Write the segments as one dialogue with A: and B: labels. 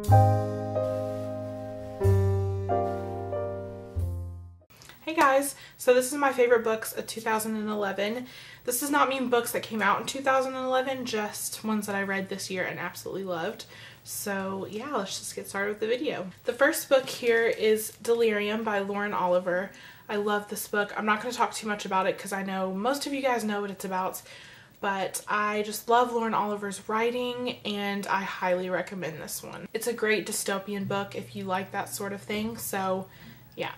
A: Hey guys, so this is my favorite books of 2011. This does not mean books that came out in 2011, just ones that I read this year and absolutely loved. So yeah, let's just get started with the video. The first book here is Delirium by Lauren Oliver. I love this book. I'm not going to talk too much about it because I know most of you guys know what it's about, but I just love Lauren Oliver's writing and I highly recommend this one. It's a great dystopian book if you like that sort of thing, so yeah.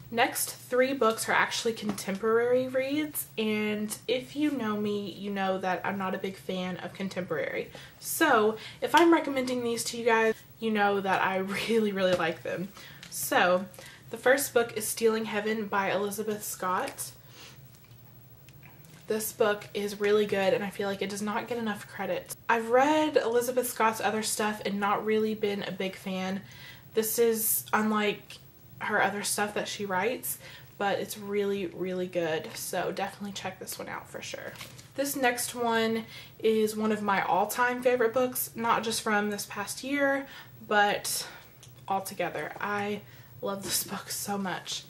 A: Next three books are actually contemporary reads, and if you know me, you know that I'm not a big fan of contemporary. So if I'm recommending these to you guys, you know that I really like them. So the first book is Stealing Heaven by Elizabeth Scott. This book is really good and I feel like it does not get enough credit. I've read Elizabeth Scott's other stuff and not really been a big fan. This is unlike her other stuff that she writes, but it's really good, so definitely check this one out for sure. This next one is one of my all-time favorite books, not just from this past year, but altogether. I love this book so much.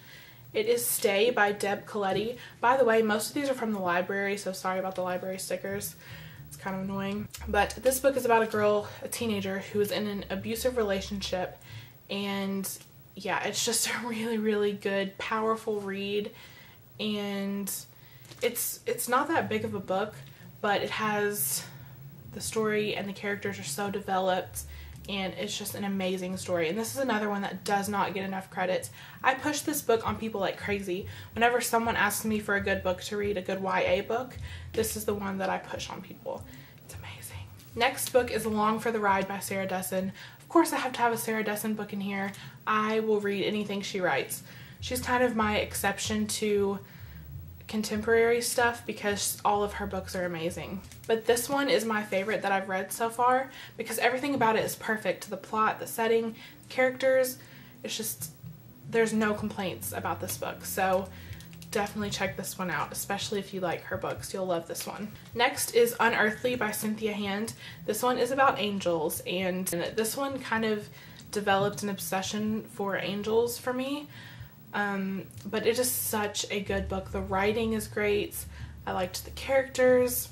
A: It is Stay by Deb Coletti. By the way, most of these are from the library, so sorry about the library stickers. It's kind of annoying. But this book is about a girl, a teenager, who is in an abusive relationship, and yeah, it's just a really good, powerful read, and it's not that big of a book, but it has the story and the characters are so developed, and it's just an amazing story. And this is another one that does not get enough credit. I push this book on people like crazy. Whenever someone asks me for a good book to read, a good YA book, this is the one that I push on people. It's amazing. Next book is Along for the Ride by Sarah Dessen. Of course I have to have a Sarah Dessen book in here. I will read anything she writes. She's kind of my exception to contemporary stuff because all of her books are amazing. But this one is my favorite that I've read so far because everything about it is perfect. The plot, the setting, the characters, it's just, there's no complaints about this book. So definitely check this one out, especially if you like her books. You'll love this one. Next is Unearthly by Cynthia Hand. This one is about angels, and this one kind of developed an obsession for angels for me. But it is such a good book. The writing is great. I liked the characters.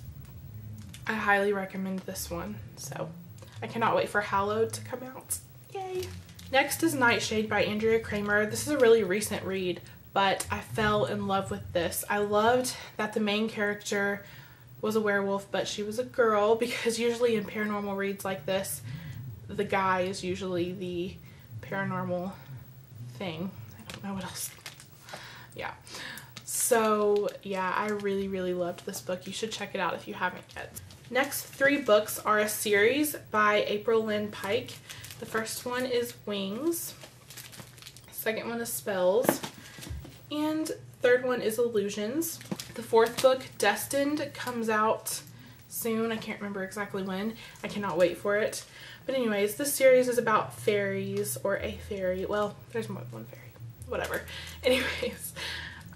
A: I highly recommend this one. So I cannot wait for Hallowed to come out. Yay! Next is Nightshade by Andrea Kramer. This is a really recent read, but I fell in love with this. I loved that the main character was a werewolf, but she was a girl, because usually in paranormal reads like this, the guy is usually the paranormal thing. I don't know what else. Yeah. So yeah, I really loved this book. You should check it out if you haven't yet. Next three books are a series by April Lynn Pike. The first one is Wings. The second one is Spells. And the third one is Illusions. The fourth book, Destined, comes out soon. I can't remember exactly when. I cannot wait for it. But anyways, this series is about fairies, or a fairy. Well, there's more than one fairy. Whatever. Anyways,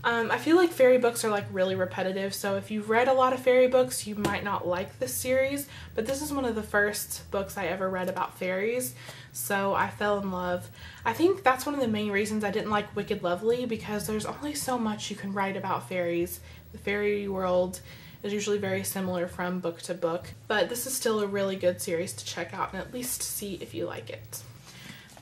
A: I feel like fairy books are like really repetitive, so if you've read a lot of fairy books, you might not like this series, but this is one of the first books I ever read about fairies, so I fell in love. I think that's one of the main reasons I didn't like Wicked Lovely, because there's only so much you can write about fairies. The fairy world is usually very similar from book to book, but this is still a really good series to check out and at least see if you like it.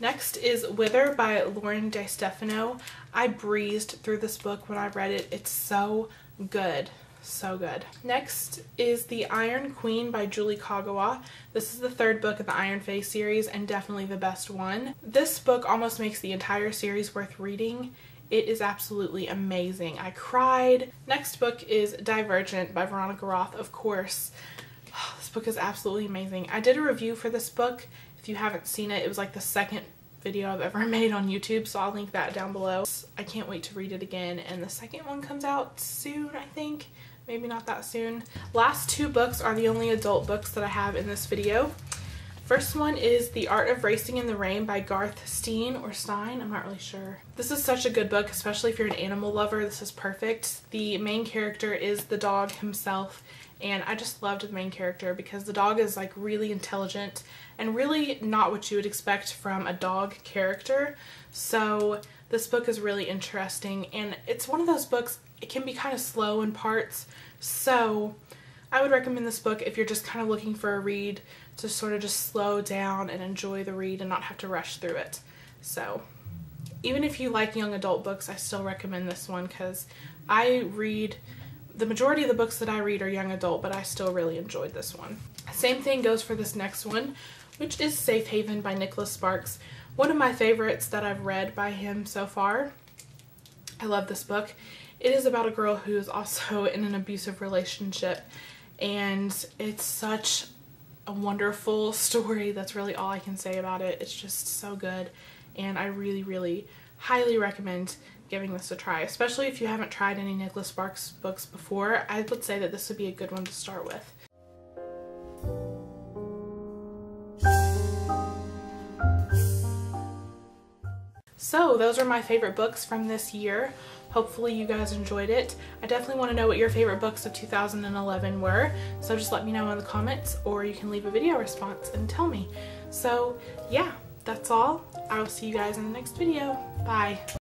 A: Next is Wither by Lauren DeStefano. I breezed through this book when I read it. It's so good. So good. Next is The Iron Queen by Julie Kagawa. This is the third book of the Iron Fae series and definitely the best one. This book almost makes the entire series worth reading. It is absolutely amazing. I cried. Next book is Divergent by Veronica Roth, of course. Oh, this book is absolutely amazing. I did a review for this book. If you haven't seen it, it was like the second video I've ever made on YouTube, so I'll link that down below. I can't wait to read it again, and the second one comes out soon, I think. Maybe not that soon. Last two books are the only adult books that I have in this video. First one is The Art of Racing in the Rain by Garth Steen, or Stein, I'm not really sure. This is such a good book, especially if you're an animal lover. This is perfect. The main character is the dog himself, and I just loved the main character because the dog is like really intelligent and really not what you would expect from a dog character. So this book is really interesting, and it's one of those books, it can be kind of slow in parts, so I would recommend this book if you're just kind of looking for a read to sort of just slow down and enjoy the read and not have to rush through it. So even if you like young adult books, I still recommend this one because I read, the majority of the books that I read are young adult, but I still really enjoyed this one. Same thing goes for this next one, which is Safe Haven by Nicholas Sparks. One of my favorites that I've read by him so far. I love this book. It is about a girl who is also in an abusive relationship, and it's such a wonderful story. That's really all I can say about it. It's just so good, and I really, really highly recommend giving this a try, especially if you haven't tried any Nicholas Sparks books before. I would say that this would be a good one to start with. So those are my favorite books from this year. Hopefully you guys enjoyed it. I definitely want to know what your favorite books of 2011 were, so just let me know in the comments, or you can leave a video response and tell me. So yeah, that's all. I will see you guys in the next video. Bye.